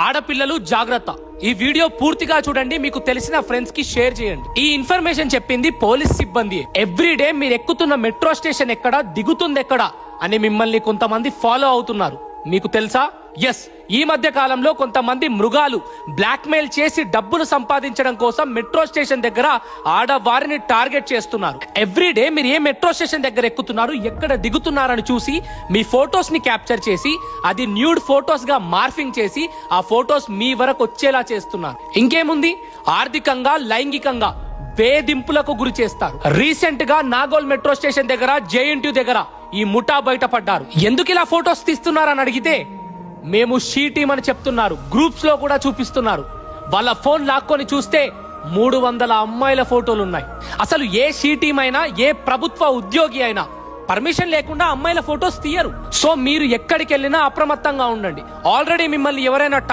ఆడపిల్లలు జాగ్రత్త. ఈ వీడియో పూర్తిగా చూడండి, మీకు తెలిసిన ఫ్రెండ్స్ కి షేర్ చేయండి. ఈ ఇన్ఫర్మేషన్ చెప్పింది పోలీస్ సిబ్బంది. ఎవ్రీడే మీరు ఎక్కుతున్న మెట్రో స్టేషన్ ఎక్కడ, దిగుతుంది ఎక్కడ అని మిమ్మల్ని కొంతమంది ఫాలో అవుతున్నారు. మీకు తెలుసా? ఎస్, ఈ మధ్య కాలంలో కొంతమంది మృగాలు బ్లాక్ మెయిల్ చేసి డబ్బులు సంపాదించడం కోసం మెట్రో స్టేషన్ దగ్గర ఆడవారిని టార్గెట్ చేస్తున్నారు. ఎవ్రీడే మీరు ఏ మెట్రో స్టేషన్ దగ్గర ఎక్కుతున్నారు, ఎక్కడ దిగుతున్నారని చూసి మీ ఫొటోస్ ని క్యాప్చర్ చేసి అది న్యూడ్ ఫొటోస్ గా మార్ఫింగ్ చేసి ఆ ఫొటోస్ మీ వరకు వచ్చేలా చేస్తున్నారు. ఇంకేముంది, ఆర్థికంగా లైంగికంగా వేధింపులకు గురి చేస్తారు. రీసెంట్ గా నాగోల్ మెట్రో స్టేషన్ దగ్గర జేఎన్టీయూ దగ్గర ఈ ముఠా బయటపడ్డారు. ఎందుకు ఇలా ఫొటోస్ తీస్తున్నారని అడిగితే మేము షీ టీమ్ అని చెప్తున్నారు. గ్రూప్స్ లో కూడా చూపిస్తున్నారు. వాళ్ళ ఫోన్ లాక్కొని చూస్తే 300 అమ్మాయిల ఫోటోలు ఉన్నాయి. అసలు ఏ షీ టీమ్ అయినా, ఏ ప్రభుత్వ ఉద్యోగి అయినా పర్మిషన్ లేకుండా అమ్మాయిల ఫోటోస్ తీయరు. సో మీరు ఎక్కడికి వెళ్ళినా అప్రమత్తంగా ఉండండి. ఆల్రెడీ మిమ్మల్ని ఎవరైనా